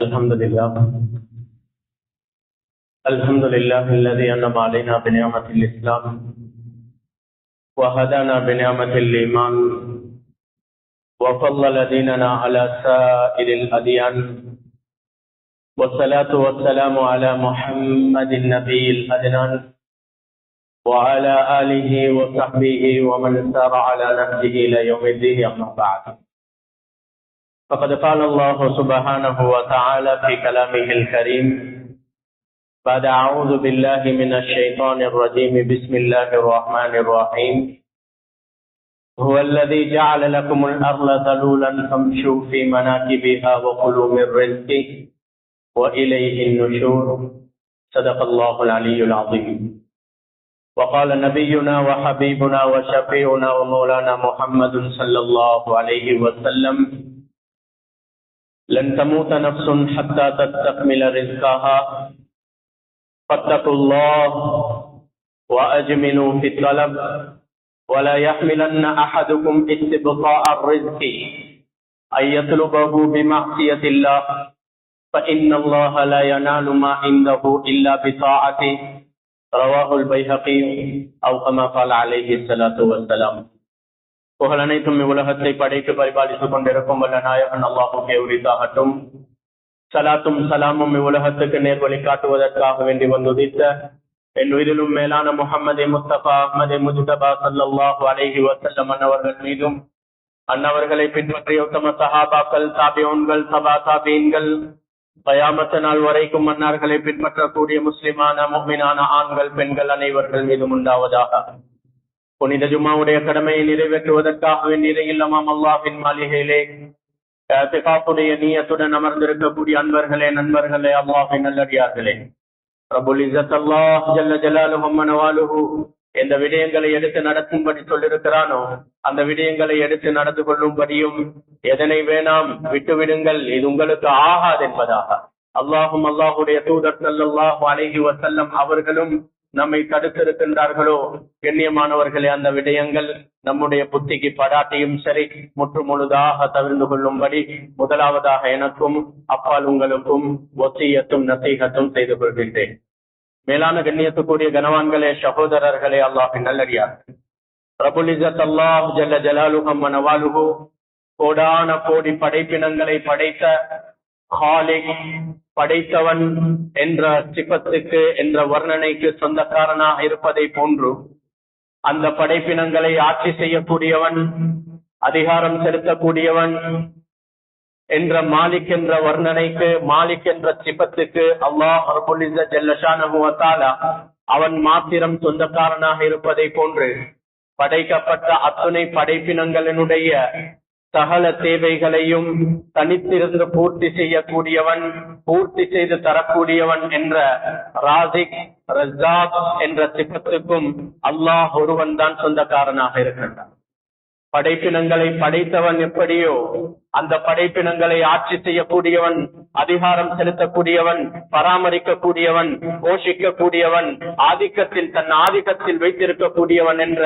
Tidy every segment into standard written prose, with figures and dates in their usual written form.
الحمد لله الذي أنعم علينا بنعمة الإسلام وهدانا بنعمة الإيمان وفضل ديننا على سائر الأديان، والصلاة والسلام على محمد النبي الأدنان وعلى آله وصحبه ومن سار على نهجه إلى يوم الدين. أما بعد، فقد قال الله سبحانه وتعالى في كلامه الكريم بعد أعوذ بالله من الشيطان الرجيم بسم الله الرحمن الرحيم هو الذي جعل لكم الأرض ذلولا فامشوا في مناكبها وكلوا من رزقه وإليه النشور. صدق الله العلي العظيم. وقال نبينا وحبيبنا وشفيعنا ومولانا محمد صلى الله عليه وسلم: لن تموت نفس حتى تستكمل رزقها فاتقوا الله وأجملوا في الطلب ولا يحملن أحدكم استبقاء الرزق أن يطلبه بمعصية الله فإن الله لا ينال ما عنده إلا بطاعته. رواه البيهقي أو كما قال عليه الصلاة والسلام. புகழ் அனைத்தும் உலகத்தை படைத்து பரிபாலித்துக் கொண்டிருக்கும் வல்ல நாயகன் அல்லாஹ்வுக்கே உரித்தாகட்டும். சலாத்தும் சலாமும் இவ்வுலகத்துக்கு நேர்வழி காட்டுவதற்காக வேண்டி வந்துதித்த என் உயிரிலும் மேலான முஹம்மது முஸ்தபா அஹ்மது முஜ்தபா ஸல்லல்லாஹு அலைஹி வஸல்லம் அன்னவர்கள் மீதும், அன்னவர்களை பின்பற்றிய உத்தம சஹாபாக்கள், தாபிஊன்கள், தபா தாபீன்கள், கயாமத் நாள் வரைக்கும் மன்னர்களை பின்பற்றக்கூடிய முஸ்லிமான முஃமினான ஆண்கள் பெண்கள் அனைவர்கள் மீதும் உண்டாவதாக. புனித ஜும்மாவுடைய கடமையை நிறைவேற்றுவதற்காக வேண்டிய இல்லமாம் அல்லாஹ்வின் மாளிகையிலே இஅ்திகாஃபுடைய நியத்துடன் அமர்ந்திருக்கக்கூடிய அன்பர்களே, நண்பர்களே, அல்லாஹ்வின் நல்லடியார்களே, ரப்புல் இஸ்ஸத் அல்லாஹ் ஜல்ல ஜலாலுஹு வ நவாலுஹு எந்த விடயங்களை எடுத்து நடக்கும்படி சொல்லிருக்கிறானோ அந்த விடயங்களை எடுத்து நடந்து கொள்ளும்படியும், எதனை வேணாம் விட்டுவிடுங்கள் இது உங்களுக்கு ஆகாது என்பதாக அல்லாஹும் அல்லாஹுடைய தூதர் ஸல்லல்லாஹு அலைஹி வஸல்லம் அவர்களும் நம்மை தடுத்திருக்கின்றார்களோ. கண்ணியமானவர்களே, அந்த விடயங்கள் நம்முடைய புத்திக்கு படாட்டியும் சரி முற்று முழுதாக தவிர்ந்து கொள்ளும்படி முதலாவதாக எனக்கும் அப்பால் உங்களுக்கும் வசியத்தும் நசீஹத்தும் செய்து கொள்கின்றேன். மேலான கண்ணியத்துக்குரிய கனவான்களே, சகோதரர்களே, அல்லாஹ்வின் நல்லடியார்களே, ரப்புல் இஸ்ஸத் அல்லாஹ் ஜல்ல ஜலாலுஹு வ நவாலுஹு கோடான கோடி படைப்பினங்களை படைத்த காலிக், படைத்தவன் என்ற சிபத்துக்கு என்ற வர்ணனைக்கு சொந்தக்காரனாக இருப்பதை போன்று அந்த படைப்பினங்களை ஆட்சி செய்யக்கூடியவன், அதிகாரம் செலுத்தக்கூடியவன் என்ற மாலிக் என்ற வர்ணனைக்கு, மாலிக் என்ற சிபத்துக்கு அல்லாஹ் ரப்புல் இஸ்ஸத் ஜல்ல ஷானஹு வ தஆலா அவன் மாத்திரம் சொந்தக்காரனாக இருப்பதை போன்று படைக்கப்பட்ட அத்துணை படைப்பினங்களினுடைய சகல தேவைகளையும் தனித்திருந்து பூர்த்தி செய்யக்கூடியவன், பூர்த்தி செய்து தரக்கூடியவன் என்ற ராசிக், ரஸாக் என்ற சிபத்துக்கும் அல்லாஹ் ஒருவன் தான் சொந்தக்காரனாக இருக்கின்றான். படைப்பினங்களை படைத்தவன் எப்படியோ அந்த படைப்பினங்களை ஆட்சி செய்யக்கூடியவன், அதிகாரம் செலுத்தக்கூடியவன், பராமரிக்கக்கூடியவன், போஷிக்கக்கூடியவன், ஆதிக்கத்தில் தன் ஆதிக்கத்தில் வைத்திருக்கக்கூடியவன் என்ற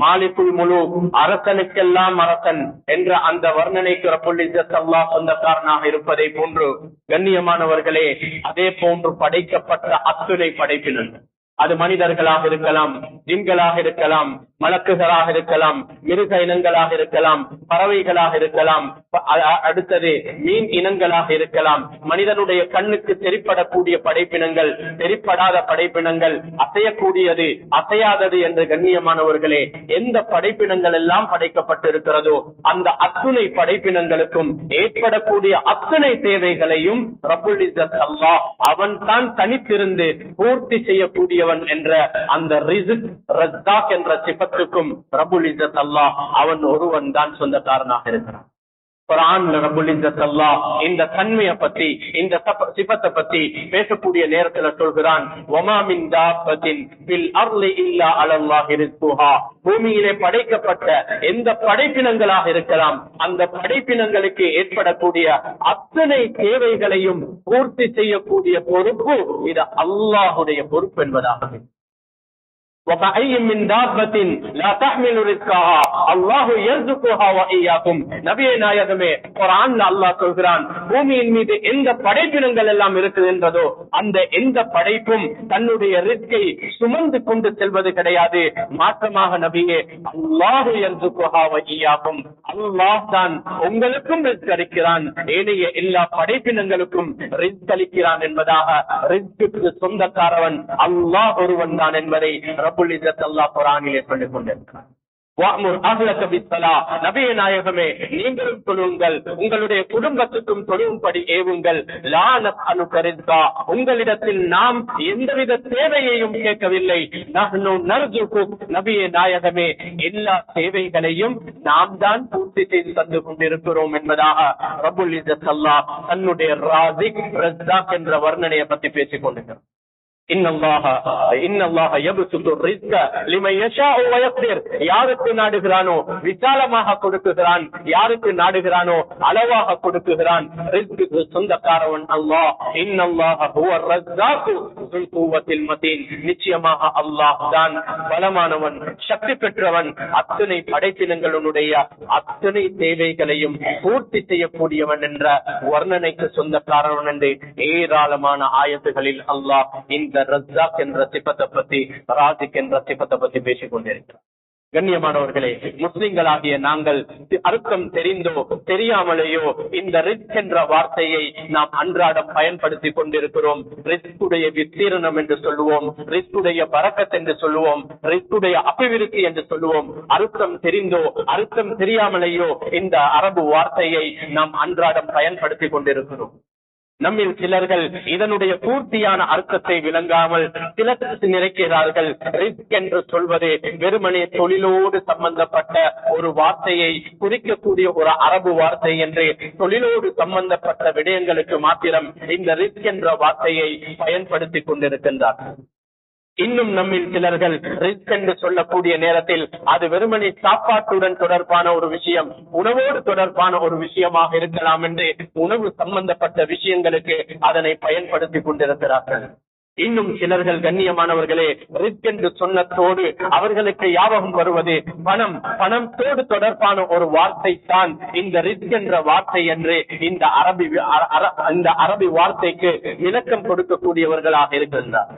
மாலிகுல் முலூக், அரசனுக்கெல்லாம் அரசன் என்ற அந்த வர்ணனைக்கு ரப்புல் இஸ்ஸத் அல்லாஹ் சொந்தக்காரனாக இருப்பதை போன்று கண்ணியமானவர்களே, அதே போன்று படைக்கப்பட்ட அத்துணை படைப்பினர்கள், அது மனிதர்களாக இருக்கலாம், ஜின்களாக இருக்கலாம், மலக்குகளாக இருக்கலாம், மிருக இனங்களாக இருக்கலாம், பறவைகளாக இருக்கலாம், அடுத்தது மீன் இனங்களாக இருக்கலாம், மனிதனுடைய கண்ணுக்கு தெரிப்படக்கூடிய படைப்பினங்கள், தெரிப்படாத படைப்பினங்கள், அசையக்கூடியது, அசையாதது என்று கண்ணியமானவர்களே, எந்த படைப்பினங்கள் எல்லாம் படைக்கப்பட்டிருக்கிறதோ அந்த அத்துணை படைப்பினங்களுக்கும் ஏற்படக்கூடிய அத்துணை தேவைகளையும் ரப்புல் இஸ்ஸத் அல்லாஹ் அவன் தான் தனித்திருந்து பூர்த்தி செய்யக்கூடியவன் என்ற அந்த ரிஸ்க், ரஸாக் என்ற சிபத்துக்கும் ரப்புல் இஸ்ஸத் அல்லாஹ் அவன் ஒருவன் தான் சொந்தக்காரனாக இருக்கிறான். குர்ஆன்ல ரப்புல் இஸ்ஸத் அல்லாஹ் இந்த தன்மையை பத்தி, இந்த சிபத்தை பத்தி பேசக்கூடிய நேரத்துல சொல்கிறான்: வமா மின் தாபத்தின் ஃபில் அர்லி இல்லா அலல்லாஹி ரிஸ்குஹா. பூமியிலே படைக்கப்பட்ட எந்த படைப்பினங்களாக இருக்கலாம், அந்த படைப்பினங்களுக்கு ஏற்படக்கூடிய அத்தனை தேவைகளையும் பூர்த்தி செய்யக்கூடிய பொறுப்பு இது அல்லாஹுடைய பொறுப்பு என்பதாக وَكَأَيٍّ مِّن دَابَّةٍ لَا تَحْمِلُ رِزْقَهَا اللَّهُ يَرْزُقُهَا وَإِيَّاكُمْ. நபியே நாயகமே, குர்ஆன்ல அல்லாஹ் சொல்கிறான், பூமியின் மீது எந்த படைப்பினங்கள் எல்லாம் இருக்குகின்றதோ அந்த எந்த படைப்பும் தன்னுடைய ரிஸ்கை சுமந்து கொண்டு செல்வது கிடையாது. மாற்றமாக நபியே, அல்லாஹ் யர்ஸுகுஹா வஇய்யாக்கும், அல்லாஹ் தான் உங்களுக்கும் ரிஸ்க் அளிக்கிறான், ஏனைய எல்லா படைப்பினங்களுக்கும் ரிஸ்க் அளிக்கிறான் என்பதாக ரிஸ்க்கு சொந்தக்காரவன் அல்லாஹ் ஒருவன் தான் என்பதை ரப்புல் இஸ்ஸத் அல்லாஹ் குர்ஆனிலே சொல்லிக் கொண்டிருக்கிறார். வஅமுர் அஹ்லக பிஸ்ஸலா, நபியே நாயகமே, நீங்களும் தொழுங்கள், உங்களுடைய குடும்பத்துக்கும் தொழும்படி ஏவுங்கள். லா நஸ்அலுக ரிஸ்கா, உங்களிடத்தில் நாம் எந்தவித தேவையையும் கேட்கவில்லை. நஹ்னு நர்ஜுகுக், நபியே நாயகமே, எல்லா தேவைகளையும் நாம் தான் பூர்த்தி செய்து தந்து கொண்டிருக்கிறோம் என்பதாக ரப்புல் இஸ்ஸத் அல்லாஹ் தன்னுடைய ராஸிக் ரஸாக் என்ற வர்ணனையை பற்றி பேசிக் கொண்டிருக்கிறார். இன்னல்லாஹ யப்சுத்து ரிஸ்க லிமன் யஷாஉ வ யக்திர், யாருக்கு நாடுகிறானோ விசாலமாக கொடுக்குகிறான், யாருக்கு நாடுகிறானோ அளவாக கொடுக்குகிறான். ரிஸ்க்கு சொந்தக்காரவன் அல்லாஹ். இன்னல்லாஹ ஹுவர் ரஸாக்கு ஸுல் குவத்தில் மதீன், நிச்சயமாக அல்லாஹ் தான் பலமானவன், சக்தி பெற்றவன், அத்தனை படைப்பினங்களுடைய அத்தனை தேவைகளையும் பூர்த்தி செய்யக்கூடியவன் என்ற வர்ணனைக்கு சொந்தக்காரவன் என்று ஏராளமான ஆயத்துகளில் அல்லாஹ் இந்த ரஸாக் என்ற சிபத்தை பத்தி, ராஸிக் என்ற சிபத்தை பத்தி பேசிக் கொண்டிருக்கிறார். கண்ணியமானவர்களே, முஸ்லிம்களாகிய நாங்கள் அர்த்தம் தெரிந்தோ தெரியாமலேயோ இந்த ரிஸ்க் என்ற வார்த்தையை நாம் அன்றாடம் பயன்படுத்தி கொண்டிருக்கிறோம். ரிஸ்குடைய விஸ்தீரணம் என்று சொல்லுவோம், ரிஸ்குடைய பரக்கத் என்று சொல்லுவோம், ரிஸ்குடைய அபிவிருத்தி என்று சொல்லுவோம். அர்த்தம் தெரிந்தோ அர்த்தம் தெரியாமலேயோ இந்த அரபு வார்த்தையை நாம் அன்றாடம் பயன்படுத்தி கொண்டிருக்கிறோம். நம்மில் சிலர்கள் இதனுடைய பூர்த்தியான அர்த்தத்தை விளங்காமல் சிலர் நினைக்கிறார்கள், ரிஸ்க் என்று சொல்வது வெறுமனே தொழிலோடு சம்பந்தப்பட்ட ஒரு வார்த்தையை குறிக்கக்கூடிய ஒரு அரபு வார்த்தை என்று, தொழிலோடு சம்பந்தப்பட்ட விடயங்களுக்கு மாத்திரம் இந்த ரிஸ்க் என்ற வார்த்தையை பயன்படுத்தி கொண்டிருக்கின்றார்கள். இன்னும் நம்மில் சிலர்கள் ரிஸ்க் என்று சொல்லக்கூடிய நேரத்தில் அது வெறுமனே சாப்பாட்டுடன் தொடர்பான ஒரு விஷயம், உணவோடு தொடர்பான ஒரு விஷயமாக இருக்கலாம் என்று உணவு சம்பந்தப்பட்ட விஷயங்களுக்கு அதனை பயன்படுத்தி கொண்டிருக்கிறார்கள். இன்னும் சிலர்கள் கண்ணியமானவர்களே, ரிஸ்க் என்று சொன்னதோடு அவர்களுக்கு ஞாபகம் வருவது பணத்தோடு தொடர்பான ஒரு வார்த்தை தான் இந்த ரிஸ்க் என்ற வார்த்தை என்று இந்த அரபி வார்த்தைக்கு விளக்கம் கொடுக்கக்கூடியவர்களாக இருக்கின்றார்.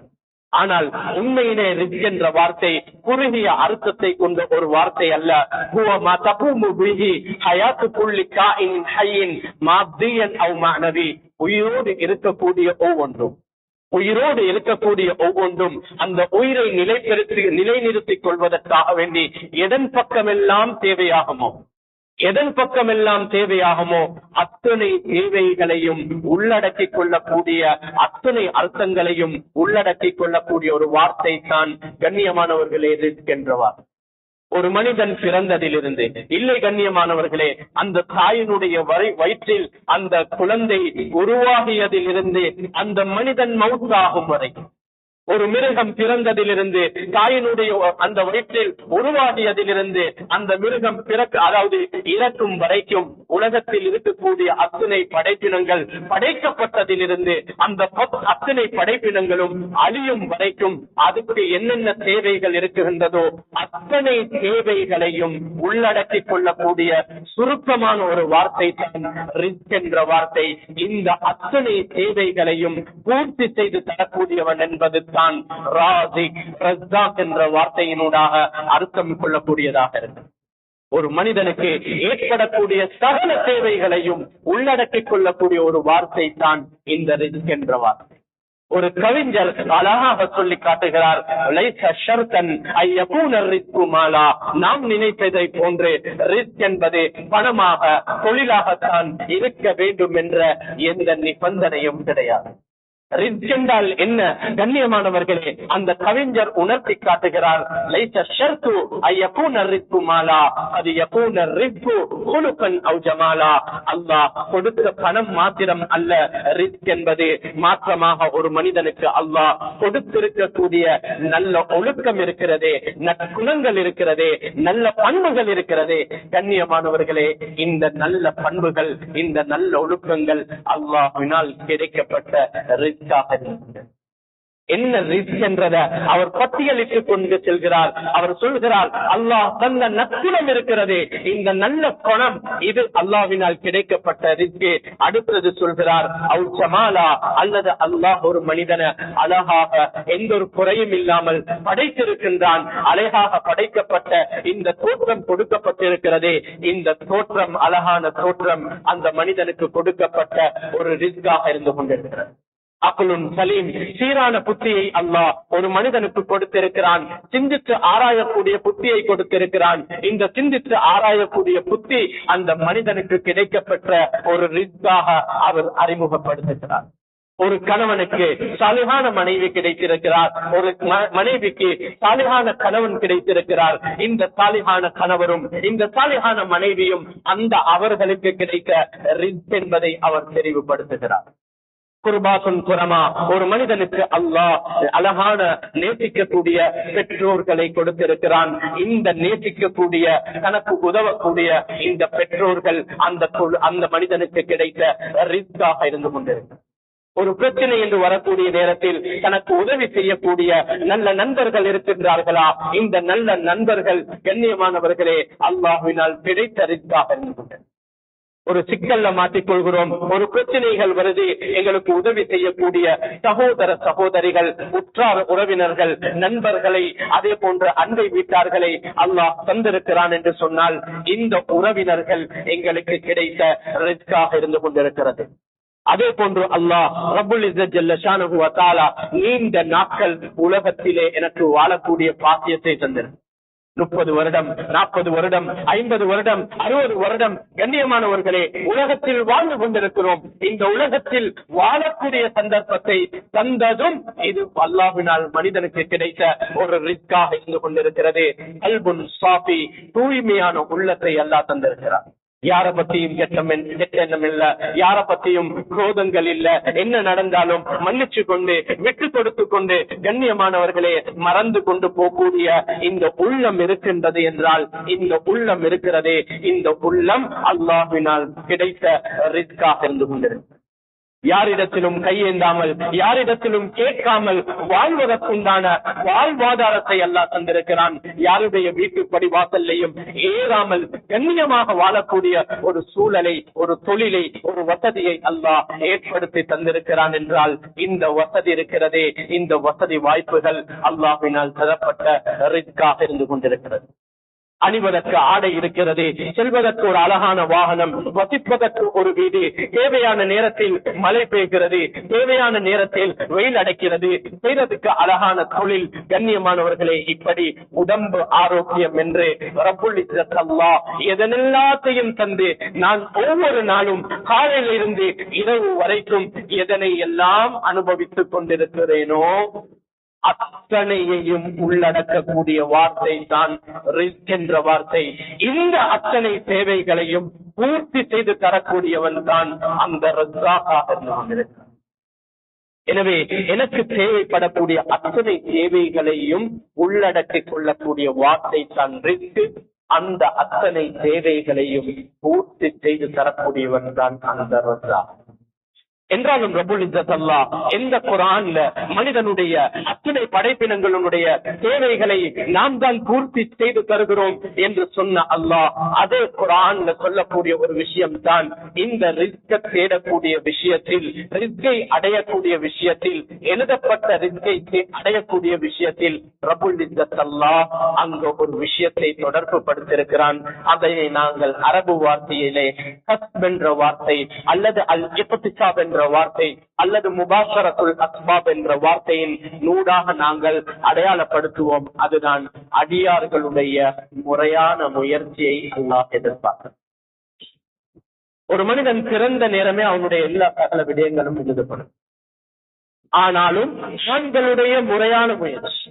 ஆனால் உண்மையிலே ரிஸ்க் என்ற வார்த்தை குறுகிய அர்த்தத்தை கொண்ட ஒரு வார்த்தை அல்ல. ஹுவ மா தகூமு பிஹி ஹயாத்து குல்லி காயினின் ஹய்யின் மாத்தியன் அவ் மஅனவி, உயிரோடு இருக்கக்கூடிய ஒவ்வொன்றும் அந்த உயிரை நிலைநிறுத்திக் கொள்வதற்காக வேண்டி எதன் பக்கமெல்லாம் தேவையாகுமோ அத்தனை தேவைகளையும் உள்ளடக்கிக் கொள்ளக்கூடிய, அத்தனை அர்த்தங்களையும் உள்ளடக்கிக் கொள்ளக்கூடிய ஒரு வார்த்தை தான் கண்ணியமானவர்களே ரிஸ்க் என்றவார். ஒரு மனிதன் பிறந்ததிலிருந்து, இல்லை கண்ணியமானவர்களே, அந்த தாயினுடைய வயிற்றில் அந்த குழந்தை உருவாகியதிலிருந்து அந்த மனிதன் மவுத்தாகும் வரை, ஒரு மிருகம் பிறந்ததிலிருந்து தாயினுடைய அந்த வயிற்றில் உருவாகியதிலிருந்து அந்த மிருகம் அதாவது இறக்கும் வரைக்கும் உலகத்தில் இருக்கக்கூடிய அத்தனை படைப்பினங்கள் படைக்கப்பட்டதிலிருந்து அந்த அத்தனை படைப்பினங்களும் அழியும் வரைக்கும் அதுக்கு என்னென்ன தேவைகள் இருக்குகின்றதோ அத்தனை தேவைகளையும் உள்ளடக்கிக் கொள்ளக்கூடிய சுருக்கமான ஒரு வார்த்தை தான் ரிஸ்க் என்ற வார்த்தை. இந்த அத்தனை தேவைகளையும் பூர்த்தி செய்து தரக்கூடியவன் என்பது தான் ராஸிக், ரஸாக் என்ற வார்த்தையினூடாக அர்த்தம் கொள்ளக்கூடியதாக இருக்கு. ஒரு மனிதனுக்கு ஏற்படக்கூடிய சகல தேவைகளையும் உள்ளடக்கிக் கொள்ளக்கூடிய ஒரு வார்த்தை தான் இந்த ரிஸ்க் என்ற வார்த்தை. ஒரு கவிஞர் அழகாக சொல்லி காட்டுகிறார், நாம் நினைத்ததை போன்று ரிஸ்க் என்பது பணமாக தொழிலாகத்தான் இருக்க வேண்டும் என்ற எந்த நிபந்தனையும் கிடையாது. ரிஸ்க் என்றால் என்ன கண்ணியமானவர்களே, அந்த கவிஞர் உணர்த்தி காட்டுகிறார், லைஸ ஷர்து ஐயகூன ரிஸ்கு மாலா அது யகூன ரிஸ்கு குலுகன் அவ் ஜமாலா. அல்லாஹ் கொடுத்த பணம் மாத்திரம் அல்ல ரிஸ்க் என்பது, மாற்றமாக ஒரு மனிதனுக்கு அல்லாஹ் கொடுத்திருக்கக்கூடிய நல்ல ஒழுக்கம் இருக்கிறதே, நற்குணங்கள் இருக்கிறதே, நல்ல பண்புகள் இருக்கிறதே. கண்ணியமானவர்களே, இந்த நல்ல பண்புகள், இந்த நல்ல ஒழுக்கங்கள் அல்லாஹ்வினால் கிடைக்கப்பட்ட ரிஸ்காக இருக்கிறது. என்ன ரிஸ்க் என்றத அவர் பட்டியலிட்டு கொண்டு செல்கிறார். அவர் சொல்கிறார், அல்லாஹ் தந்த நற்குணம் இருக்கிறது, இந்த நல்ல குணம் இது அல்லாஹ்வினால் கிடைக்கப்பட்ட ரிஸ்க். அடுத்தது சொல்கிறார், அவு ஜமாலா, அல்லது அல்லாஹ் ஒரு மனிதனை அழகாக எந்த ஒரு குறையும் இல்லாமல் படைத்திருக்கின்றான். அழகாக படைக்கப்பட்ட இந்த தோற்றம் கொடுக்கப்பட்டிருக்கிறது. இந்த தோற்றம், அழகான தோற்றம் அந்த மனிதனுக்கு கொடுக்கப்பட்ட ஒரு ரிஸ்காக இருந்து கொண்டிருக்கிறது. அக்குலும் சலீம், சீரான புத்தியை அல்லாஹ் ஒரு மனிதனுக்கு கொடுத்திருக்கிறான். சிந்தித்து ஆராயக்கூடிய புத்தியை கொடுத்திருக்கிறான். இந்த சிந்தித்து ஆராயக்கூடிய புத்தி அந்த மனிதனுக்கு கிடைக்கப்பெற்ற ஒரு ரிஸ்காக அவர் அறிமுகப்படுத்துகிறார். ஒரு கணவனுக்கு சாலிகான மனைவி கிடைத்திருக்கிறார், ஒரு மனைவிக்கு சாலிகான கணவன் கிடைத்திருக்கிறார். இந்த சாலிகான கணவரும் இந்த சாலிகான மனைவியும் அந்த அவர்களுக்கு கிடைத்த ரிஸ்க் என்பதை அவர் தெரிவுபடுத்துகிறார். குர்பாசுன் குரமா, ஒரு மனிதனுக்கு அல்லாஹ் அழகான நேசிக்கக்கூடிய பெற்றோர்களை கொடுத்திருக்கிறான். இந்த நேசிக்கக்கூடிய, தனக்கு உதவக்கூடிய இந்த பெற்றோர்கள் அந்த மனிதனுக்கு கிடைத்த ரிஸ்காக இருந்து கொண்டிருக்கிறார். ஒரு பிரச்சனை என்று வரக்கூடிய நேரத்தில் தனக்கு உதவி செய்யக்கூடிய நல்ல நண்பர்கள் இருக்கின்றார்களா? இந்த நல்ல நண்பர்கள் கண்ணியமானவர்களே அல்லாஹ்வினால் கிடைத்த ரிஸ்காக இருந்து கொண்டிருக்கிறார். ஒரு சிக்கல்ல மாட்டிக்கொள்கிறோம், ஒரு பிரச்சனைகள் வருது, எங்களுக்கு உதவி செய்யக்கூடிய சகோதர சகோதரிகள், உற்றார் உறவினர்கள், நண்பர்களை, அதே போன்ற அண்டை வீட்டார்களை அல்லாஹ் தந்திருக்கிறான் என்று சொன்னால் இந்த உறவினர்கள் எங்களுக்கு கிடைத்த ரிஸ்காக இருந்து கொண்டிருக்கிறது. அதே போன்று அல்லாஹ் ரப்புல் இஸ்ஸத் ஜல்ல ஷானஹு வ தஆலா நீண்ட நாட்கள் உலகத்திலே எனக்கு வாழக்கூடிய பாக்கியத்தை தந்திருக்கிறார். 30 வருடம், 40 வருடம், 50 வருடம், 60 வருடம் கண்ணியமானவர்களே உலகத்தில் வாழ்ந்து கொண்டிருக்கிறோம். இந்த உலகத்தில் வாழக்கூடிய சந்தர்ப்பத்தை தந்ததும் இது அல்லாஹ்வினால் மனிதனுக்கு கிடைத்த ஒரு ரிஸ்காக இருந்து கொண்டிருக்கிறது. கல்புன் சாஃபி, தூய்மையான உள்ளத்தை அல்லாஹ் தந்திருக்கிறார். யார பத்தியும் கெட்ட எண்ணம் இல்ல, யார பத்தியும் குரோதங்கள் இல்ல. என்ன நடந்தாலும் மன்னிச்சு கொண்டு, விட்டு கொடுத்து கொண்டு, கண்ணியமானவர்களே மறந்து கொண்டு போகக்கூடிய இந்த உள்ளம் இருக்கின்றது என்றால், இந்த உள்ளம் இருக்கிறதே, இந்த உள்ளம் அல்லாஹ்வினால் கிடைத்த ரிஸ்காக இருந்து கொண்டிருக்கிறது. யாரிடத்திலும் கையேந்தாமல், யாரிடத்திலும் கேட்காமல் வாழ்வதற்குண்டான வாழ்வாதாரத்தை அல்லாஹ் தந்திருக்கிறான். யாருடைய வீட்டு படிவாசல்லையும் ஏறாமல் கண்ணியமாக வாழக்கூடிய ஒரு சூழலை, ஒரு தொழிலை, ஒரு வசதியை அல்லாஹ் ஏற்படுத்தி தந்திருக்கிறான் என்றால், இந்த வசதி இருக்கிறதே, இந்த வசதி வாய்ப்புகள் அல்லாஹ்வினால் தரப்பட்ட ரிஸ்காக இருந்து கொண்டிருக்கிறது. அணிவதற்கு ஆடை இருக்கிறது, செல்வதற்கு ஒரு அழகான வாகனம், வசிப்பதற்கு ஒரு வீடு, தேவையான நேரத்தில் மழை பெய்கிறது, தேவையான நேரத்தில் வெயில் அடைக்கிறது, செய்வதற்கு அழகான தொழில். கண்ணியமானவர்களே, இப்படி உடம்பு ஆரோக்கியம் என்று ரப்புல் இஸ்ஸத் அல்லாஹ் எதனெல்லாத்தையும் தந்து நான் ஒவ்வொரு நாளும் காலையில் இருந்து இரவு வரைக்கும் எதனை எல்லாம் அனுபவித்துக் கொண்டிருக்கிறேனோ அத்தனையையும் உள்ளடக்கக்கூடிய வார்த்தை தான் ரிஸ்க் என்ற வார்த்தை. இந்த அத்தனை தேவைகளையும் பூர்த்தி செய்து தரக்கூடியவன் தான் அந்த ரஸாக்காக இருக்கிறான். எனவே எனக்கு தேவைப்படக்கூடிய அத்தனை தேவைகளையும் உள்ளடக்கிக் கொள்ளக்கூடிய வார்த்தை தான் ரிஸ்க். அந்த அத்தனை தேவைகளையும் பூர்த்தி செய்து தரக்கூடியவன் தான் அந்த ரஸாக். என்றாலும் ரப்புல் இஸ்ஸத் அல்லாஹ் எந்த குர்ஆன்ல மனிதனுடைய அத்தனை படைப்பினங்களுடைய தேவைகளை நாம் தான் பூர்த்தி செய்து தருகிறோம் என்று சொன்ன அல்லாஹ் அதே குர்ஆன்ல சொல்லக்கூடிய ஒரு விஷயம் தான் இந்த ரிஸ்கை தேடக்கூடிய விஷயத்தில், ரிஸ்கை அடையக்கூடிய விஷயத்தில், எழுதப்பட்ட ரிஸ்கை அடையக்கூடிய விஷயத்தில் ரப்புல் இஸ்ஸத் அல்லாஹ் அங்க ஒரு விஷயத்தை தொடர்பு படுத்திருக்கிறான். அதை நாங்கள் அரபு வார்த்தையிலே கஸ்ப் என்ற வார்த்தை, அல்லது அல் இக்திசாப் என்ற வார்த்தை, அல்லது முபாஷரத்துல் அஸ்பாப் என்ற வார்த்தையின் நூடாக நாங்கள் அடையாளப்படுத்துவோம். அதுதான் அடியார்களுடைய முறையான முயற்சியை அல்லாஹ் எதிர்பார்க்கிறார். ஒரு மனிதன் பிறந்த நேரமே அவனுடைய எல்லா சகல விடயங்களும் எழுதப்படும். ஆனாலும் ஆண்களுடைய முறையான முயற்சி,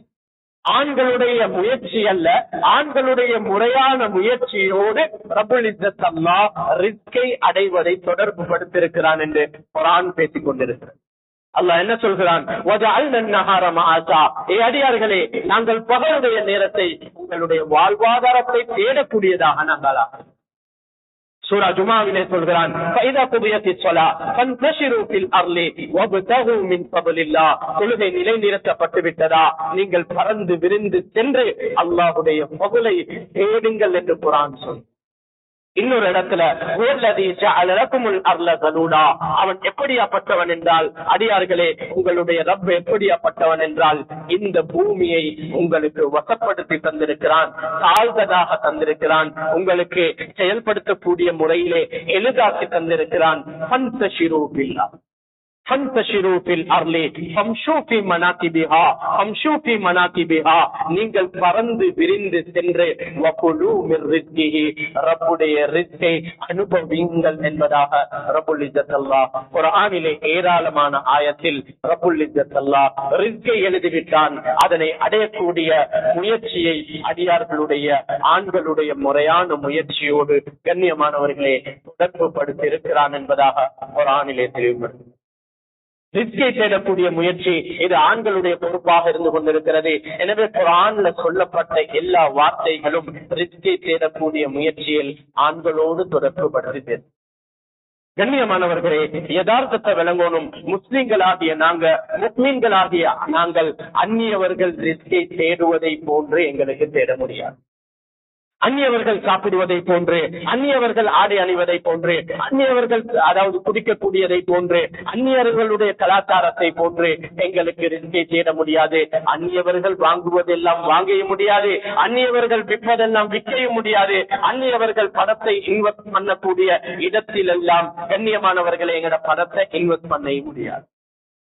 ஆண்களுடைய முயற்சி அல்ல, ஆண்களுடைய முறையான முயற்சியோடு ரப்புல் இஸ்ஸத் அல்லாஹ் ரிஸ்கை அடைவதை தொடர்பு படுத்திருக்கிறான் என்று குர்ஆன் பேசிக் கொண்டிருக்கிறது. அல்லாஹ் என்ன சொல்கிறான்? அடியார்களே, நாங்கள் பகலுடைய நேரத்தை உங்களுடைய வாழ்வாதாரத்தை தேடக்கூடியதாக நாங்கள் சூரா ஜுமாவிலே சொல்கிறான், தொழுகை நிலைநிறுத்தப்பட்டு விட்டதா, நீங்கள் பறந்து விரிந்து சென்று அல்லாஹுடைய பகுலை தேடுங்கள் என்று குர்ஆன் சொல். இன்னொரு இடத்துல அவன் எப்படியாப்பட்டவன் என்றால், அடியார்களே உங்களுடைய ரப் எப்படியாப்பட்டவன் என்றால், இந்த பூமியை உங்களுக்கு வசப்படுத்தி தந்திருக்கிறான், தாழ்ந்ததாக தந்திருக்கிறான், உங்களுக்கு செயல்படுத்தக்கூடிய முறையிலே எளிதாக்கி தந்திருக்கிறான். நீங்கள் பறந்து விரிந்து சென்று ரப்புடைய ரிஸ்கை அனுபவியுங்கள் என்பதாக ரப்புல் இஸ்ஸத் அல்லாஹ் குர்ஆனிலே ஏராளமான ஆயத்தில் ரப்புல் இஸ்ஸத் அல்லாஹ் ரிஸ்கை எழுதிவிட்டான். அதனை அடையக்கூடிய முயற்சியை அடியார்களுடைய ஆண்களுடைய முறையான முயற்சியோடு கண்ணியமானவர்களே தொடர்பு படுத்தி இருக்கிறான் என்பதாக குர்ஆனிலே தெளிவுபடுத்தும். ரிஸ்கை தேடக்கூடிய முயற்சி இது ஆண்களுடைய பொறுப்பாக இருந்து கொண்டிருக்கிறது. எனவே குர்ஆன்ல சொல்லப்பட்ட எல்லா வார்த்தைகளும் ரிஸ்கை தேடக்கூடிய முயற்சியில் ஆண்களோடு தொடர்பு படுத்தி. கண்ணியமானவர்களே, யதார்த்தத்தை விளங்கணும். முஸ்லிம்களாகிய முஸ்லிம்களாகிய நாங்கள் அந்நியவர்கள் ரிஸ்கை தேடுவதை போன்று எங்களுக்கு தேட முடியாது. அந்நியவர்கள் சாப்பிடுவதை போன்று, அந்நியவர்கள் ஆடை அணிவதை போன்று, அந்நியவர்கள் அதாவது குடிக்கக்கூடியதை போன்று, அந்நியர்களுடைய கலாச்சாரத்தை போன்று எங்களுக்கு ரிஸ்கை தேட முடியாது. அந்நியவர்கள் வாங்குவதெல்லாம் வாங்க முடியாது, அந்நியவர்கள் விற்பதெல்லாம் விற்க முடியாது, அந்நியவர்கள் பணத்தை இன்வெஸ்ட் பண்ணக்கூடிய இடத்திலெல்லாம் கண்ணியமானவர்களை எங்களோட பணத்தை இன்வெஸ்ட் பண்ண முடியாது.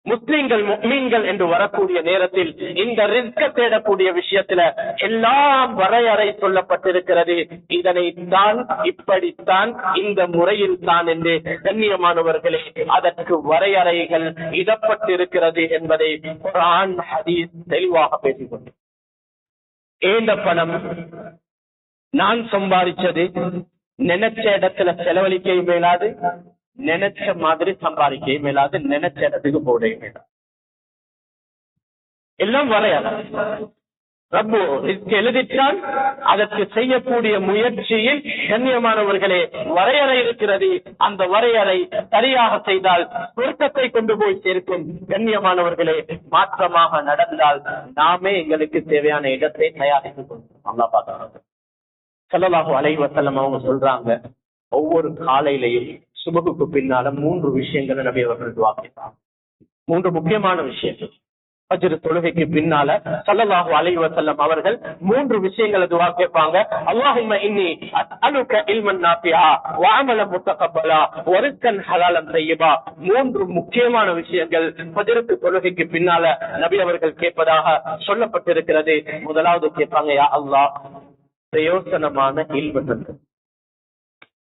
முஸ்லிம்கள் முஃமின்கள் என்று வரக்கூடிய நேரத்தில் இந்த ரிஸ்க தேடக்கூடிய விஷயத்துல எல்லாம் வரையறை சொல்லப்பட்டிருக்கிறது. இதனை தான், இப்படித்தான், இந்த முறையில் தான் என்று கண்ணியமானவர்களே அதற்கு வரையறைகள் இடப்பட்டிருக்கிறது என்பதை குர்ஆன் ஹதீஸ் தெளிவாக பேசிக்கொண்டு, ஏந்த பணம் நான் சம்பாதிச்சது நினைச்ச இடத்துல செலவழிக்க மேலாது, நினைச்ச மாதிரி சம்பாதிக்க மேலாது, நினைச்ச இடத்துக்கு போட மேலாது, எல்லாம் வரையறை. ரப்பு எழுதிட்டால் அதற்கு செய்யக்கூடிய முயற்சியில் கண்ணியமானவர்களே வரையறை இருக்கிறது. அந்த வரையறை சரியாக செய்தால் சொர்க்கத்தை கொண்டு போய் சேர்க்கும். கண்ணியமானவர்களே மாற்றமாக நடந்தால் நாமே எங்களுக்கு தேவையான இடத்தை தயாரித்துக் கொள்வோம். அல்லாஹ் பார்த்தாங்க. ஸல்லல்லாஹு அலைஹி வஸல்லம் அவங்க சொல்றாங்க, ஒவ்வொரு காலையிலையும் சுபகுக்கு பின்னால 3 விஷயங்களை நபி அவர்கள் துஆ கேட்பாங்க. 3 முக்கியமான விஷயங்கள். ஃபஜ்ர் தொழுகைக்கு பின்னால ஸல்லல்லாஹு அலைஹி வஸல்லம் அவர்கள் 3 விஷயங்களை துஆ கேட்பாங்க. அல்லாஹும்ம இன்னி அஸ்அலுக இல்மன் நாஃபிஆ வ அமலன் முத்தகப்பலா வ ரிஸ்கன் ஹலாலன் தய்யிபா. 3 முக்கியமான விஷயங்கள் ஃபஜ்ருக்கு தொழுகைக்கு பின்னால நபி அவர்கள் கேட்பதாக சொல்லப்பட்டிருக்கிறது. முதலாவது கேட்பாங்க, யா அல்லாஹ் பிரயோசனமான இல்ம தந்து.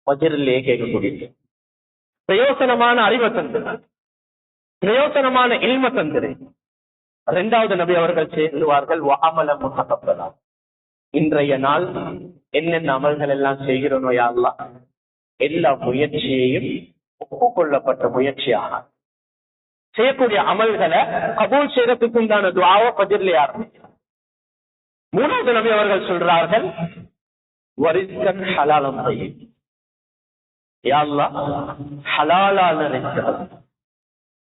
ஃபஜ்ரிலே கேட்கக்கூடிய பிரயோசனமான அறிவை தந்து, பிரயோசனமான இல்ம தந்து. இரண்டாவது நபி அவர்கள் சேருவார்கள், இன்றைய நாள் என்னென்ன அமல்கள் எல்லாம் செய்கிறோனோ யா அல்லாஹ் எல்லா முயற்சியையும் ஒப்புக்கொள்ளப்பட்ட முயற்சியாக செய்யக்கூடிய அமல்களை கபூல் செய்யறதுக்கு உண்டான துஆவை ஃபஜ்ரிலே ஆரம்பிக்கிறார். மூணாவது நபி அவர்கள் சொல்றார்கள், வரிஸ்கன் ஹலாலம் தய்யிப். யா அல்லாஹ் ஹலாலான ரிஸ்க்,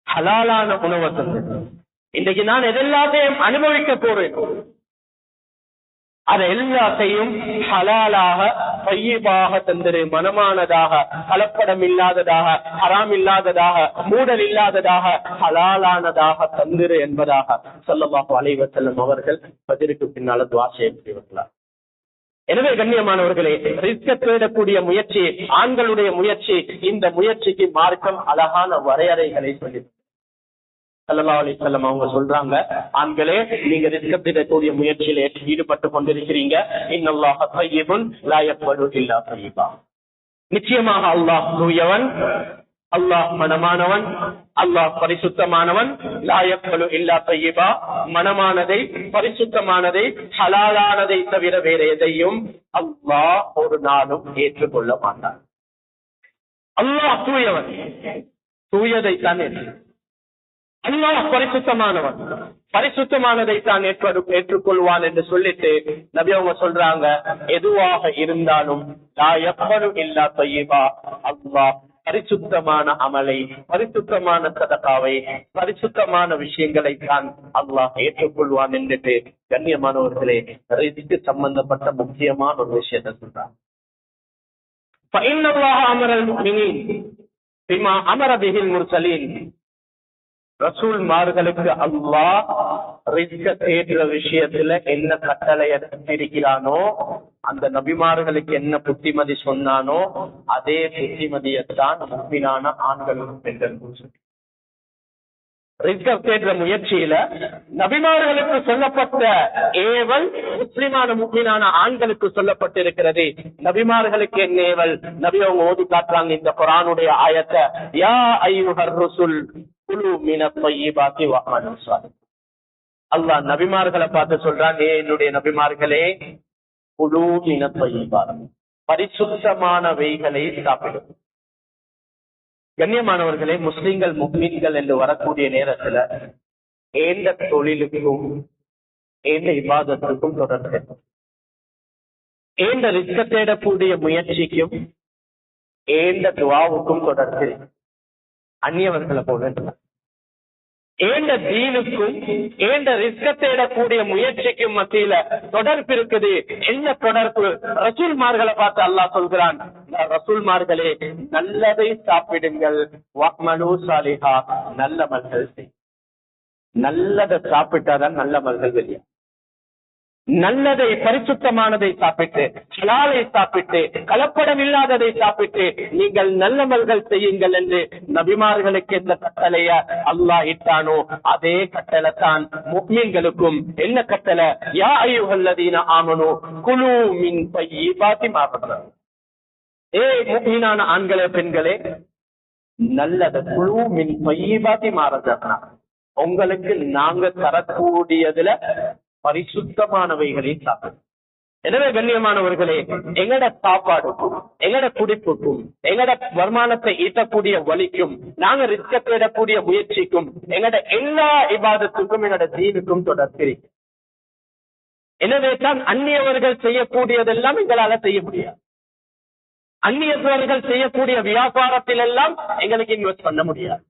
ஹலாலான உணவை தந்து. இன்றைக்கு நான் எதெல்லாத்தையும் அனுபவிக்க போறேன் அதை எல்லாத்தையும் ஹலாலாக தய்யிபாக தந்திரு, மனமானதாக, கலப்படம் இல்லாததாக, ஹராம் இல்லாததாக, மூடல் இல்லாததாக, ஹலாலானதாக தந்திரு என்பதாக ஸல்லல்லாஹு அலைஹி வஸல்லம் அவர்கள் ஃபஜ்ருக்கு பின்னால துஆ செய்யக்கூடியவர்களார். எனவே கண்ணியமானவர்களே, ரிஸ்க தேடக்கூடிய முயற்சி ஆண்களுடைய முயற்சி. இந்த முயற்சிக்கு மார்க்கம் அழகான வரையறைகளை சொல்லி ஸல்லல்லாஹு அலைஹி வஸல்லம் அவங்க சொல்றாங்க, ஆண்களே நீங்க ரிஸ்க தேடக்கூடிய முயற்சியில ஈடுபட்டு கொண்டிருக்கிறீங்க. இன்னல்லாஹ தய்யிபுன் லா யக்பலு இல்லா தய்யிபா. நிச்சயமாக அல்லாஹ் தூயவன், அல்லாஹ் மனமானவன், அல்லாஹ் பரிசுத்தமானவன். லா யக்பலு இல்லா தய்யிபா, மனமானதை, பரிசுத்தமானதை, ஹலாலானதை தவிர வேற எதையும் அல்லாஹ் ஒரு நாளும் ஏற்றுக்கொள்ள மாட்டான். அல்லாஹ் தூயவன், தூயதைத்தான் ஏற்று. அல்லாஹ் பரிசுத்தமானவன், பரிசுத்தமானதை தான் ஏற்றுக்கொள்வான் என்று சொல்லிட்டு நபி அவங்க சொல்றாங்க, எதுவாக இருந்தாலும் அல்லாஹ் பரிசுத்தமான அமலை, பரிசுத்தமான சதகாவை, பரிசுத்தமான விஷயங்களை தான் அல்லாஹ் ஏற்றுக்கொள்வான் என்று கண்ணியமானவர்களே ரிஸ்க் சம்பந்தப்பட்ட முக்கியமான ஒரு விஷயத்தை சொல்றாங்க. ரசூல்மார்களுக்கு அல்லாஹ் ரிஸ்க தேடுற விஷயத்துல என்ன கட்டளை இருக்கிறானோ, அந்த நபிமார்களுக்கு என்ன புத்திமதி சொன்னானோ அதே புத்திமதியைத்தான் முஃமினான ஆண்களும் பெண்களுக்கும் சொல்லி ரிஸ்க தேடுற முயற்சியில நபிமார்களுக்கு சொல்லப்பட்ட ஏவல் முஸ்லிமான முஃமினான ஆண்களுக்கு சொல்லப்பட்டிருக்கிறது. நபிமார்களுக்கு என்ன ஏவல்? நபி அவங்க ஓதி காட்டுறாங்க இந்த குர்ஆனுடைய ஆயத்தை, யா அய்யுஹர் ருசுல் குலு மினத் தய்யிபாத்தி வஅமலு ஸாலிஹ். அல்லாஹ் நபிமார்களை பார்த்து சொல்றான், என்னுடைய நபிமார்களே, குலு மினத் தய்யிபாத், பரிசுத்தமானவைகளை சாப்பிடும். கண்ணியமானவர்களே, முஸ்லிம்கள் முஃமின்கள் என்று வரக்கூடிய நேரத்துல எந்த தொழிலுக்கும் எந்த இபாதத்துக்கும் தொடர்பு, எந்த ரிஸ்க தேடக்கூடிய முயற்சிக்கும் எந்த துஆவுக்கும் தொடர்பு அந்நியவர்களை போல ஏண்ட தீனுக்கும் ஏண்ட ரிஸ்க தேடக்கூடிய முயற்சிக்கும் மத்தியில தொடர்பு இருக்குது. என்ன தொடர்பு? ரசூல்மார்களை பார்த்து அல்லாஹ் சொல்கிறான், ரசூல்மார்களே நல்லதை சாப்பிடுங்கள், வஅமலு ஸாலிஹா, நல்ல அமல்கள் செய். நல்லதை சாப்பிட்டாதான் நல்ல அமல்கள் வெளியா. நல்லதை பரிசுத்தமானதை சாப்பிட்டு, ஹலாலை சாப்பிட்டு, கலப்படம் இல்லாததை சாப்பிட்டு நீங்கள் நல்லமல்கள் செய்யுங்கள் என்று நபிமார்களுக்கு எந்த கட்டளைய அல்லாஹ் இட்டானோ அதே கட்டளை தான் முஃமின்களுக்கும். என்ன கட்டளை? யா அய்யுஹல்லதீன ஆமனூ குலூ மின் தய்யிபாத்தி மா ரஸக்னாகும். முஃமினான ஆண்களே பெண்களே, நல்லத குலூ மின் தய்யிபாத்தி மா ரஸக்னாகும், உங்களுக்கு நாங்க தரக்கூடியதுல பரிசுத்தமானவைகளை சாப்பிடும். எனவே கண்ணியமானவர்களே, எங்கட சாப்பாடுக்கும் எங்கட குடிப்புக்கும் எங்கட வருமானத்தை ஈட்டக்கூடிய வழிக்கும் நாங்க ரிஸ்க தேடக்கூடிய முயற்சிக்கும் எங்கட எல்லா இபாதத்துக்கும் எங்கட தீனுக்கும் தொடர்பு. எனவே தான் அந்நியவர்கள் செய்யக்கூடியதெல்லாம் எங்களால செய்ய முடியாது. அந்நியவர்கள் செய்யக்கூடிய வியாபாரத்தில் எல்லாம் எங்களுக்கு இன்வெஸ்ட் பண்ண முடியாது.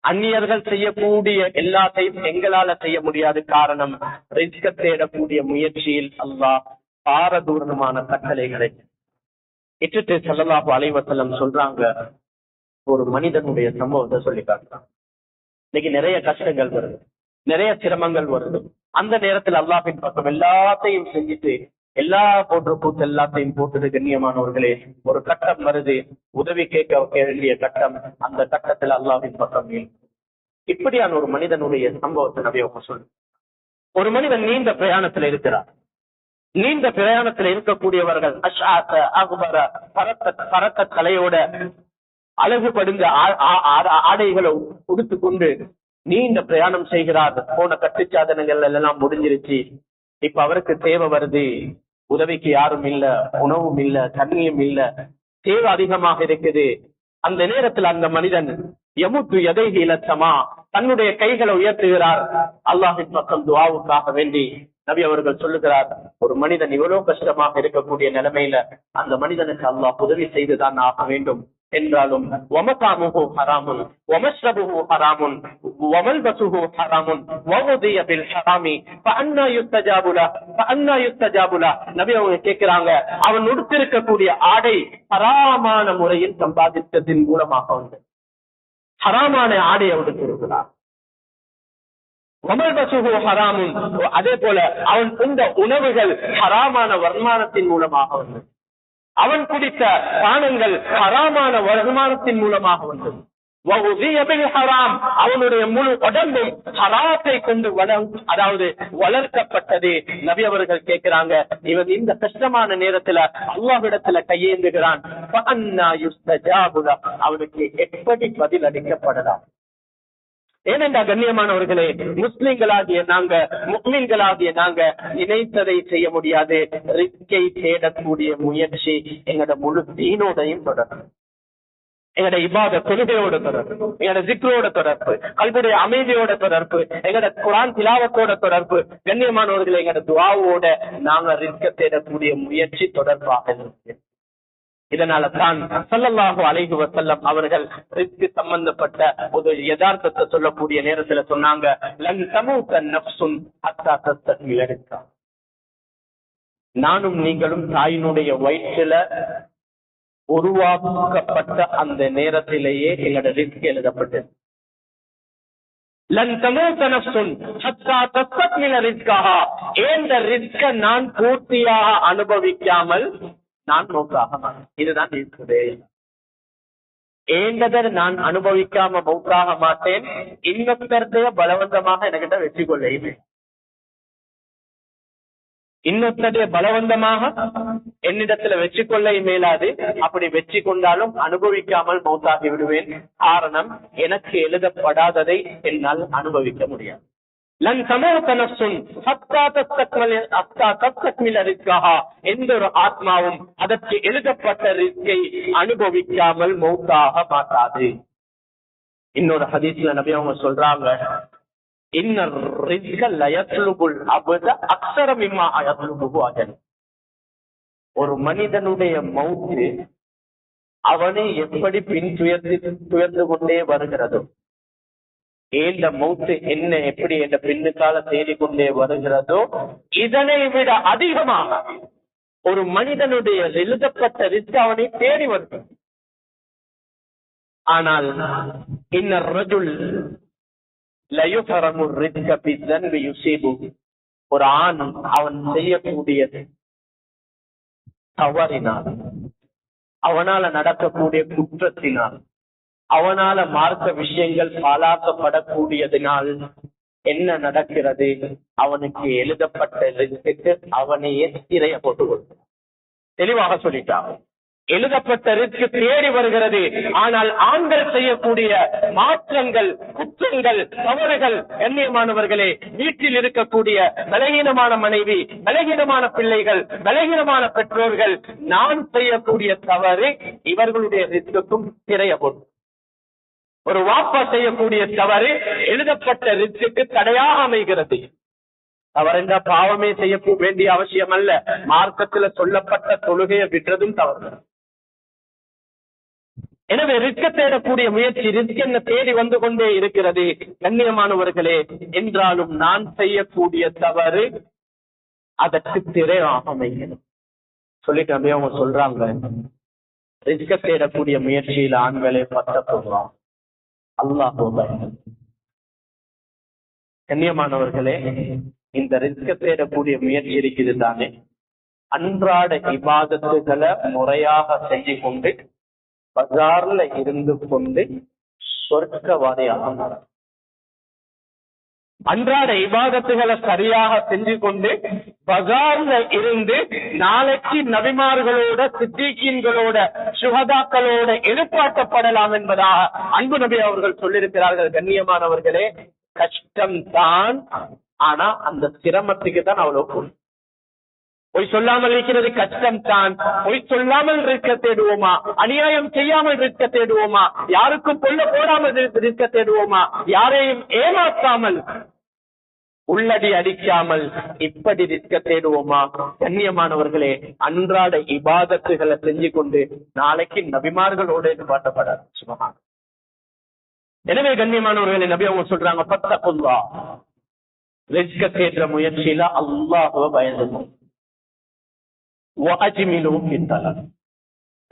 அந்நியர்கள் செய்யக்கூடிய எல்லாத்தையும் எங்களால செய்ய முடியாது. காரணம், ரிஸ்க தேடக்கூடிய முயற்சியில் அல்லாஹ் பாரதூரமான கட்டளைகளை இட்டுட்டு ஸல்லல்லாஹு அலைஹி வஸல்லம் சொல்றாங்க. ஒரு மனிதனுடைய சம்பவத்தை சொல்லி காட்டுறாங்க. இன்னைக்கு நிறைய கஷ்டங்கள் வருது, நிறைய சிரமங்கள் வருது. அந்த நேரத்தில் அல்லாஹ்வின் பக்கம் எல்லாத்தையும் செஞ்சுட்டு எல்லா போன்ற கூத்து எல்லாத்தையும் போட்டுட்டு கண்ணியமானவர்களே ஒரு கட்டம் வருது, உதவி கேட்க வேண்டிய கட்டம். அந்த கட்டத்தில் அல்லாஹ்வின் பக்கம் இப்படியான ஒரு மனிதனுடைய சம்பவத்தை நபி அவங்க சொல்லு. ஒரு மனிதன் நீண்ட பிரயாணத்தில் இருக்கிறார். நீண்ட பிரயாணத்தில் இருக்கக்கூடியவர்கள் அஷ்ஆஸ அக்பர பரத்த தலையோட அழகு படிந்த ஆடைகளை உடுத்து கொண்டு நீண்ட பிரயாணம் செய்கிறார். போன கட்டுச்சாதனங்கள் எல்லாம் முடிஞ்சிருச்சு. இப்ப அவருக்கு தேவை வருது, உதவிக்கு யாரும் இல்ல, உணவும் இல்ல, தண்ணியும் இல்ல, தேவை அதிகமாக இருக்குது. அந்த நேரத்தில் அந்த மனிதன் யமுத்து யதைஹி இலச்சமா, தன்னுடைய கைகளை உயர்த்துகிறார் அல்லாஹ்வின் பக்கம் துஆவுக்காக வேண்டி. நபி அவர்கள் சொல்லுகிறார், ஒரு மனிதன் இவ்வளவு கஷ்டமாக இருக்கக்கூடிய நிலைமையில அந்த மனிதனுக்கு அல்லாஹ் உதவி செய்துதான் ஆக வேண்டும். என்றாலும் வமகாமுஹு ஹராமுன் வமஷ்ரபுஹு ஹராமுன் வமல்பசுஹு ஹராமுன் வவுதிய பில் ஹராமி ஃபஅன்னா யுஸ்தஜாபு லஹ். நபி அவங்க கேக்குறாங்க, அவன் உடுத்திருக்கக்கூடிய ஆடை ஹராமான முறையில் சம்பாதித்ததின் மூலமாக வந்து ஹராமான ஆடையை உடுத்திருக்கிறார். வமல்பசுஹு ஹராமுன், அதே போல அவன் உண்ட உணவுகள் ஹராமான வருமானத்தின் மூலமாக வந்து, அவன் குடித்த பானங்கள் ஹராமான வருமானத்தின் மூலமாக வந்தது. அவனுடைய முழு உடம்பும் ஹராத்தை கொண்டு வளர்க்கப்பட்டது. நபி அவர்கள் கேட்கிறாங்க, இவன் இந்த கஷ்டமான நேரத்துல அல்லாஹ்விடத்துல கையேந்துகிறான், அவனுக்கு எப்படி பதில் அளிக்கப்படலாம்? ஏனென்றா கண்ணியமானவர்களே, முஸ்லிம்களாகிய நாங்க, முஃமின்களாகிய நாங்க நினைத்ததை செய்ய முடியாது. ரிஸ்கை தேடக்கூடிய முயற்சி எங்களோட முழு தீனோடையும் தொடரும். எங்கட இபாத தொழுகையோட தொடர்பு, எங்கட ஜிக்ரோட தொடர்பு, கல்புடைய அமைதியோட தொடர்பு, எங்கட குர்ஆன் திலாவத்தோட தொடர்பு, கண்ணியமானவர்கள் எங்கட துஆவோட நாங்க ரிஸ்க தேடக்கூடிய முயற்சி தொடர்பாக இருக்கு. இதனால தான் ஸல்லல்லாஹு அலைஹி வஸல்லம் அவர்கள் ரிஸ்க் சம்பந்தப்பட்ட ஒரு யதார்த்தத்தை சொல்லக்கூடிய நேரத்துல சொன்னாங்க, லன் தமூத நஃப்ஸுன் ஹத்தா தஸ்தக்மில ரிஸ்கா. நானும் நீங்களும் தாயினுடைய வயிற்றுல உருவாக்கப்பட்ட அந்த நேரத்திலேயே எங்களோட ரிஸ்க் எழுதப்பட்டது. லன் தமூத நஃப்ஸுன் ஹத்தா தஸ்தக்மில ரிஸ்கஹா. இந்த ரிஸ்க நான் பூர்த்தியாக அனுபவிக்காமல் நான் மௌத்தாக மாட்டேன். இதுதான் இருக்குது. ஏண்டதை நான் அனுபவிக்காம மௌத்தாக மாட்டேன். இன்னொருத்தருடைய பலவந்தமாக என்கிட்ட வெற்றி கொள்ளையுமே, இன்னொருத்தருடைய பலவந்தமாக என்னிடத்துல வெற்றி கொள்ள மேலாது. அப்படி வெற்றி கொண்டாலும் அனுபவிக்காமல் மௌத்தாகி விடுவேன். காரணம், எனக்கு எழுதப்படாததை என்னால் அனுபவிக்க முடியாது. லன் தமூத நஃப்ஸுன் ஹத்தா தஸ்தக்மில ரிஸ்கஹா. எந்த ஒரு ஆத்மாவும் அதற்கு எழுதப்பட்ட ரிஸ்கை அனுபவிக்காமல் மௌத்தாக மாட்டாது. இன்னொரு ஹதீஸ்ல நபி அவங்க சொல்றாங்க, இன்னர் ரிஸ்க லயத்லுபுல் அபத அக்ஸர மிம்மா யத்லுபுஹு அஜல். ஒரு மனிதனுடைய மௌத்து அவனை எப்படி பின் துயர்ந்து கொண்டே வருகிறதோ, ஏந்த மௌத்து என்ன எப்படி என்ற பின்னுக்கால தேடிக்கொண்டே வருகிறதோ, இதனை விட அதிகமாக ஒரு மனிதனுடைய எழுதப்பட்ட ரிஸ்க் அவனை தேடி வருகிறது. ஆனால் இன்னர் ரஜுல் லயுஃபரமு ரிஸ்க பிஸ்ஸன்பி யுஸீபு. ஒரு ஆண் அவன் செய்யக்கூடியது தவறினால், அவனால நடக்கக்கூடிய குற்றத்தினால், அவனால மார்க்க விஷயங்கள் பாலாக்கப்படக்கூடியதினால் என்ன நடக்கிறது, அவனுக்கு எழுதப்பட்ட ரிஸ்க்கு அவனையே திரைய போட்டு கொடுத்தான். தெளிவாக சொல்லிட்டான், எழுதப்பட்ட ரிஸ்க் தேடி வருகிறது. ஆனால் ஆண்கள் செய்யக்கூடிய மாற்றங்கள், குற்றங்கள், தவறுகள், கண்ணியமானவர்களே, வீட்டில் இருக்கக்கூடிய பலகீனமான மனைவி, பலகீனமான பிள்ளைகள், பலகீனமான பெற்றோர்கள், நான் செய்யக்கூடிய தவறு இவர்களுடைய ரிஸ்க்கும் திரைய போட்டு. ஒரு வாப்பா செய்யக்கூடிய தவறு எழுதப்பட்ட ரிஸ்க்கு தடையாக அமைகிறது. தவறுன்ற பாவமே செய்ய வேண்டிய அவசியம் அல்ல. மார்க்கத்துல சொல்லப்பட்ட தொழுகையை விற்றதும் தவறு. எனவே ரிஸ்க தேடக்கூடிய முயற்சி ரிஸ்க் என்ன தேடி வந்து கொண்டே இருக்கிறது. கண்ணியமானவர்களே, என்றாலும் நான் செய்யக்கூடிய தவறு அதற்கு திரையாக அமைகிறது. சொல்லிட்டு அவங்க சொல்றாங்க, ரிஸ்க தேடக்கூடிய முயற்சியில் ஆண்களே பத்தப்படுவான். அல்லாஹ் கண்ணியமானவர்களே, இந்த ரிஸ்க தேடக்கூடிய முயற்சி இருக்குது தானே, அன்றாட இபாதத்துகளை முறையாக செஞ்சு கொண்டு பஜார்ல இருந்து கொண்டு சொர்க்கவாதியாக, அன்றாட இபாதத்துகளை சரியாக செஞ்சு கொண்டு பஜார்ல இருந்து நாளைக்கு நபிமார்களோட, சித்திகீன்களோட, சுஹதாக்களோட எழுப்பாட்டப்படலாம் என்பதாக அன்பு நபி அவர்கள் சொல்லியிருக்கிறார்கள். கண்ணியமானவர்களே, கஷ்டம் தான், ஆனா அந்த சிரமத்துக்கு தான் அவ்வளவு. பொய் சொல்லாமல் இருக்கிறது கஷ்டம் தான். பொய் சொல்லாமல் இருக்க தேடுவோமா? அநியாயம் செய்யாமல் இருக்க தேடுவோமா? யாருக்கும் கொல்ல போடாமல் இருக்க தேடுவோமா? யாரையும் ஏமாற்றாமல், உள்ளடி அடிக்காமல் இப்படி ரிஸ்க தேடுவோமா? கண்ணியமானவர்களே, அன்றாட இபாதத்துகளை செஞ்சு கொண்டு நாளைக்கு நபிமார்களோடு பாட்டப்படாது. சுபஹான். எனவே கண்ணியமானவர்களை, நபி அவங்க சொல்றாங்க, பத்தகுல்லா, ரிஸ்க தேடுற முயற்சியில அல்லாஹ்வை பயந்துக்கும்.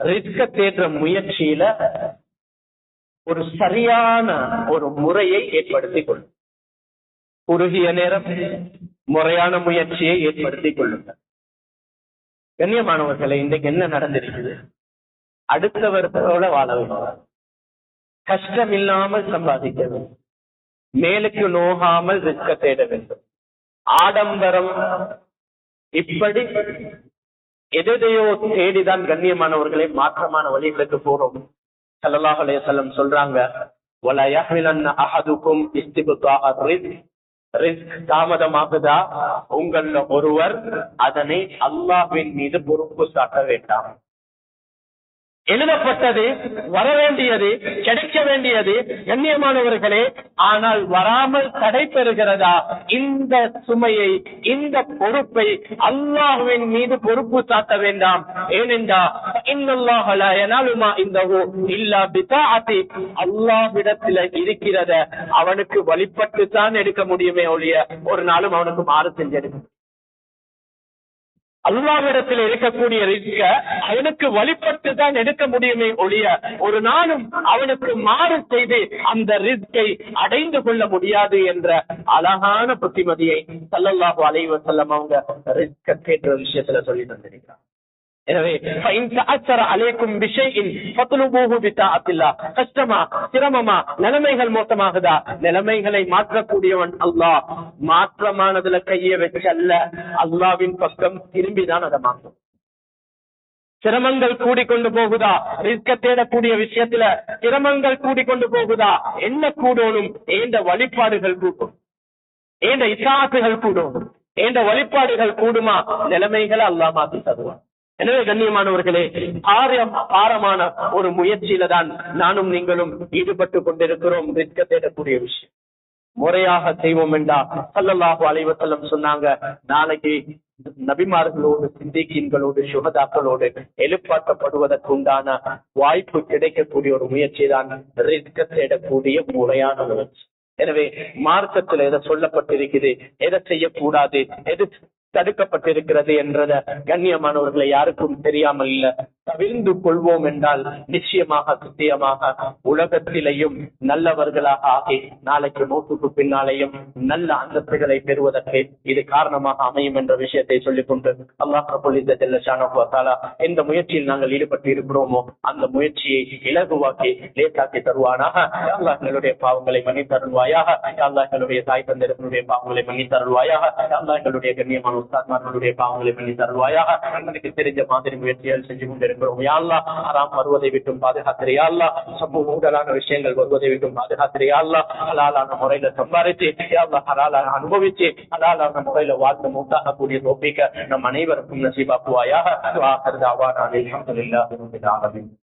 ரிஸ்க தேடுற முயற்சியில ஒரு சரியான ஒரு முறையை ஏற்படுத்திக் கொள்ளும். குறுகிய நேரம் முறையான முயற்சியை ஏற்படுத்திக் கொள்ளுங்கள். கண்ணியமானவர்களை, இன்றைக்கு என்ன நடந்திருக்குது? அடுத்தவர்களோட வாழ வேண்டும், கஷ்டம் இல்லாமல் சம்பாதிக்க வேண்டும், மேலுக்கு நோகாமல் ரிஸ்க தேட வேண்டும், ஆடம்பரம், இப்படி எதையோ தேடிதான் கண்ணியமானவர்களை மாற்றமான வழிகளுக்கு போறோம். ஸல்லல்லாஹு அலைஹி வஸல்லம் சொல்றாங்க, வலா யஹ்மிலன்ன அஹதுக்கும் இஸ்திப்தாஅ ரிஸ்க் தாமதமாகுதா, உங்கள ஒருவர் அதனை அல்லாஹ்வின் மீது பொறுப்பு சாட்ட வேண்டாம். எழுதப்பட்டது, வரவேண்டியது, கிடைக்க வேண்டியது கண்ணியமானவர்களே. ஆனால் வராமல் தடை பெறுகிறதா? இந்த சுமையை, இந்த பொறுப்பை அல்லாஹ்வின் மீது பொறுப்பு சாட்ட வேண்டாம். ஏனென்றால் அல்லாஹ்விடத்தில் இருக்கிறத அவனுக்கு வழிபட்டு தான் எடுக்க முடியுமே ஒழிய ஒரு நாளும் அவனுக்கு மாறு செஞ்செடுக்க. அல்லாஹ்விடத்தில் இருக்கக்கூடிய ரிஸ்க அவனுக்கு வழிபட்டு தான் எடுக்க முடியுமே ஒழிய ஒரு நாளும் அவனுக்கு மாறு செய்து அந்த ரிஸ்கை அடைந்து கொள்ள முடியாது என்ற அழகான புத்திமதியை ஸல்லல்லாஹு அலைஹி வஸல்லம் அவங்க ரிஸ்க கேட்ட விஷயத்துல சொல்லி தந்திருக்கிறார். எனவே கஷ்டமா, சிரமமா, நிலைமைகள் மோசமாகுதா, நிலைமைகளை மாற்றக்கூடியவன் அல்லாஹ். மாற்றமானதுல கைய வச்சல்ல, அல்லாஹ்வின் பக்கம் திரும்பிதான் அதை மாற்றும். சிரமங்கள் கூடிக்கொண்டு போகுதா, ரிஸ்க தேடக்கூடிய விஷயத்துல சிரமங்கள் கூடிக்கொண்டு போகுதா, என்ன கூடணும்? ஏண்ட வழிபாடுகள் கூடும், ஏண்ட இசாத்துகள் கூடணும். ஏண்ட வழிபாடுகள் கூடுமா, நிலைமைகளை அல்லாஹ் மாற்றி தருவான். எனவே கண்ணியமானவர்களே, பாரமான ஒரு முயற்சியில தான் நானும் நீங்களும் ஈடுபட்டு கொண்டிருக்கிறோம். ரிஸ்க தேடக்கூடிய விஷயம் முறையாக செய்வோம் என்றா ஸல்லல்லாஹு அலைஹி வஸல்லம் சொன்னாங்க, நாளைக்கு நபிமார்களோடு, சித்திகீன்களோடு, சுஹதாக்களோடு எழுப்பாட்டப்படுவதற்கு உண்டான வாய்ப்பு கிடைக்கக்கூடிய ஒரு முயற்சி தான் ரிஸ்க தேடக்கூடிய முறையான முயற்சி. எனவே மார்க்கத்தில் எதை சொல்லப்பட்டிருக்குது, எதை செய்யக்கூடாது, எது தடுக்கப்பட்டிருக்கிறது என்றத கண்ணியமானவர்களை யாருக்கும் தெரியாமல் இல்ல. தவிர்ந்து கொள்வோம் என்றால் நிச்சயமாக சத்தியமாக உலகத்திலேயும் நல்லவர்களாக ஆகி நாளைக்கு மௌத்துக்கு பின்னாலேயும் நல்ல அந்தஸ்துகளை பெறுவதற்கு இது காரணமாக அமையும் என்ற விஷயத்தை சொல்லிக் கொண்டு அல்லாஹ் ரப்பல் இஸ்ஸத் ஷானஹு வ தஆலா எந்த முயற்சியில் நாங்கள் ஈடுபட்டு இருக்கிறோமோ அந்த முயற்சியை இலகுவாக்கி லேசாக்கி தருவானாக. அல்லாஹ் எங்களுடைய பாவங்களை மன்னித்தருள்வாயாக. அல்லாஹ் எங்களுடைய தாய் தந்தையர்களுடைய பாவங்களை மன்னித்தருள்வாயாக. அல்லாஹ் எங்களுடைய கண்ணியமான உஸ்தாத்மார்களுடைய பாவங்களை மன்னித்தருள்வாயாக. எங்களுக்கு தெரிஞ்ச மாதிரி முயற்சிகள் செஞ்சு கொண்டிருக்கிறோம். யா அல்லாஹ், ஹராம் வருவதை விட்டும் பாதுகாத்திரு யா அல்லாஹ். சமூகங்களான விஷயங்கள் வருவதை விட்டும் பாதுகாத்திரு யா அல்லாஹ். ஹலாலான முறையில சம்பாதிச்சு யா அல்லாஹ், ஹலாலான அனுபவிச்சு ஹலாலான முறையில வாழ்ந்து மூத்தாகக்கூடிய தௌஃபீக நம் அனைவருக்கும் நசீபாக்குவாயாக. ஆகிர் தஅவானா அல்ஹம்துலில்லாஹி ரப்பில் ஆலமீன்.